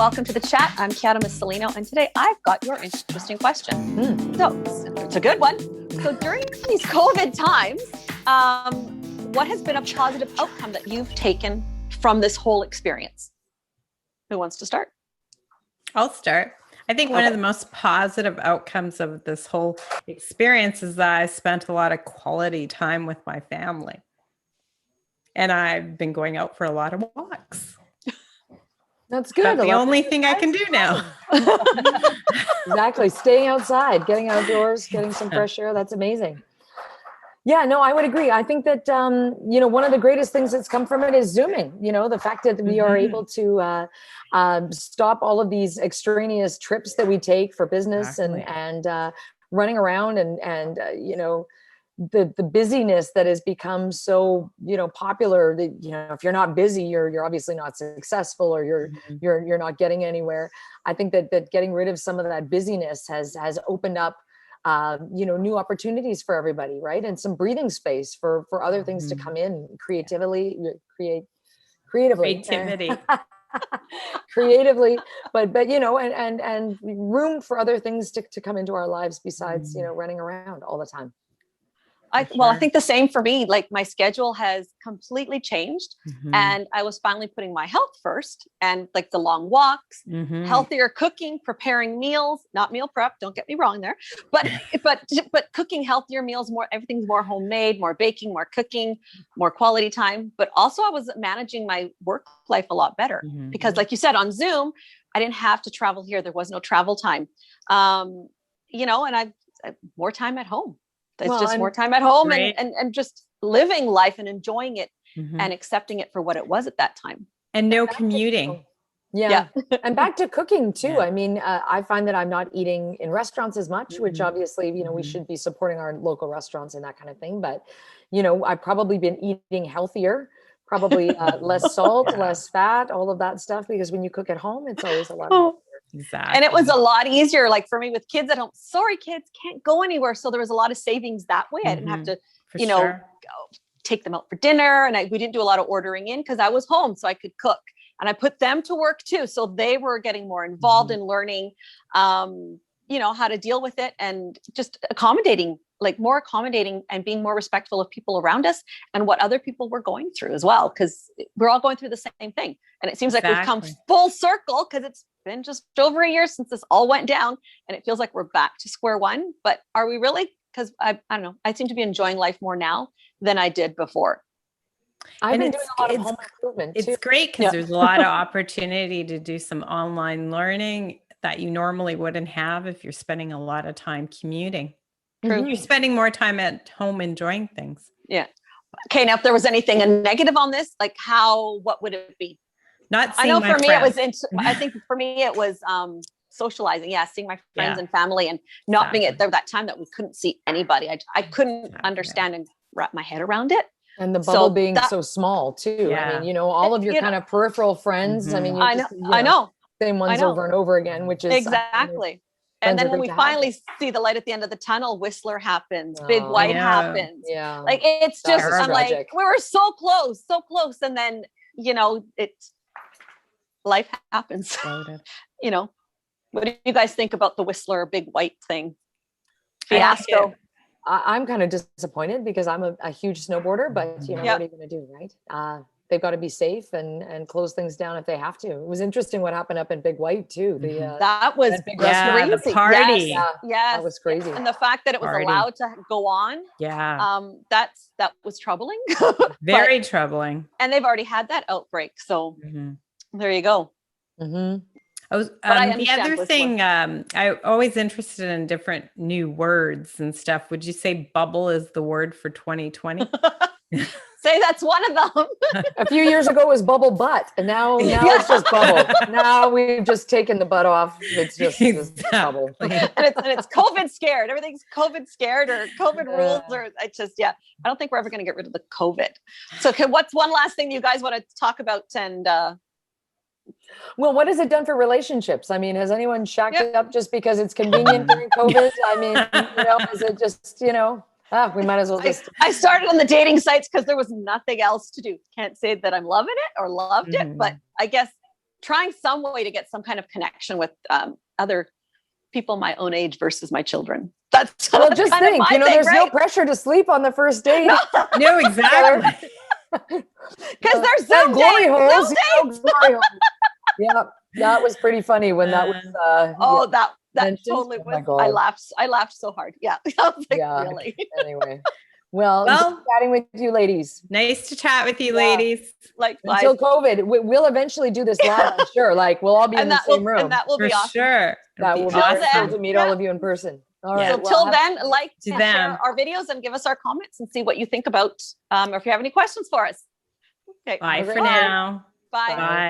welcome to the chat. I'm Chiara Mussolino, and today I've got your interesting question. So it's a good one. So during these COVID times, what has been a positive outcome that you've taken from this whole experience? Who wants to start? I'll start. I think one of the most positive outcomes of this whole experience is that I spent a lot of quality time with my family. And I've been going out for a lot of walks. That's good. That's the only thing I can do now. Exactly. Staying outside, getting outdoors, getting some fresh air. That's amazing. Yeah, no, I would agree. I think that, one of the greatest things that's come from it is Zooming. The fact that we are able to stop all of these extraneous trips that we take for business and running around and the busyness that has become so, popular that, if you're not busy, you're obviously not successful or you're not getting anywhere. I think that getting rid of some of that busyness has opened up new opportunities for everybody, right? And some breathing space for other things to come in creatively, but and room for other things to come into our lives besides, running around all the time. I think the same for me. Like my schedule has completely changed and I was finally putting my health first and like the long walks, healthier cooking, preparing meals, not meal prep. Don't get me wrong there, but cooking healthier meals, everything's more homemade, more baking, more cooking, more quality time. But also I was managing my work life a lot better because like you said, on Zoom, I didn't have to travel here. There was no travel time, and I've more time at home. It's just more time at home and just living life and enjoying it and accepting it for what it was at that time. And no commuting. Yeah. And back to cooking too. Yeah. I mean, I find that I'm not eating in restaurants as much, which obviously, we should be supporting our local restaurants and that kind of thing. But, I've probably been eating healthier, probably less salt, less fat, all of that stuff. Because when you cook at home, it's always a lot healthier. Exactly. And it was a lot easier, like for me with kids at home, sorry, kids can't go anywhere. So there was a lot of savings that way. I didn't have to, go take them out for dinner. And we didn't do a lot of ordering in because I was home so I could cook and I put them to work too. So they were getting more involved in learning, how to deal with it and just more accommodating and being more respectful of people around us and what other people were going through as well. Cause we're all going through the same thing. And it seems like we've come full circle because it's been just over a year since this all went down and it feels like we're back to square one, but are we really? Because I don't know. I seem to be enjoying life more now than I did before. I've been doing a lot of home improvement too. It's great because there's a lot of opportunity to do some online learning that you normally wouldn't have if you're spending a lot of time commuting. True. You're spending more time at home enjoying things. Yeah. Okay. Now, if there was anything negative on this, like what would it be? Not seeing I know my for me, friends. I think for me, it was socializing. Yeah. Seeing my friends and family and not being at that time that we couldn't see anybody. I couldn't understand and wrap my head around it. And the bubble being so small too. Yeah. I mean, all of your kind of peripheral friends. I mean, I know. Same ones over and over again, which is exactly. And then when we finally see the light at the end of the tunnel, Whistler happens, Big White happens. Yeah. Like it's just, I'm like, we were so close. And then, life happens. What do you guys think about the Whistler Big White thing? Fiasco. I'm kind of disappointed because I'm a huge snowboarder, but what are you going to do, right? They've got to be safe and close things down if they have to. It was interesting what happened up in Big White too. That was crazy. The party. Yes. That was crazy. And the fact that it was allowed to go on. Yeah. That was troubling. Very troubling. And they've already had that outbreak. So there you go. The other thing, I'm always interested in different new words and stuff. Would you say bubble is the word for 2020? Say that's one of them. A few years ago it was bubble butt, and now it's just bubble. Now we've just taken the butt off. It's just bubble. and it's COVID scared. Everything's COVID scared or COVID rules or I don't think we're ever going to get rid of the COVID. So what's one last thing you guys want to talk about? And well, what has it done for relationships? I mean, has anyone shacked it up just because it's convenient during COVID? I mean, is it just, we might as well just. I started on the dating sites because there was nothing else to do. Can't say that I'm loving it or loved it, but I guess trying some way to get some kind of connection with other people my own age versus my children. That's Well, just kind of think, my you know, thing, there's no right? pressure to sleep on the first date. No, exactly. Because there's That Zoom glory dates, holes, Zoom you know, dates. glory holes. Yeah, that was pretty funny when that was. Oh, yeah, that mentioned. totally Oh my was. I God. laughed so hard. Yeah, I was like, Yeah. really. Anyway, well, Well, good chatting with you, ladies. nice to chat with you, Yeah. ladies. Like, Until COVID, we'll eventually do this live. I'm sure. Like we'll all be in the same room. and that will For be awesome. sure. That It'll will be be Till very cool then, to meet yeah. all of you in person. All Yeah. right. So well, till then, like, To and them. share our videos and give us our comments and see what you think about, or if you have any questions for us. Okay. Bye for Bye. now. Bye. Bye.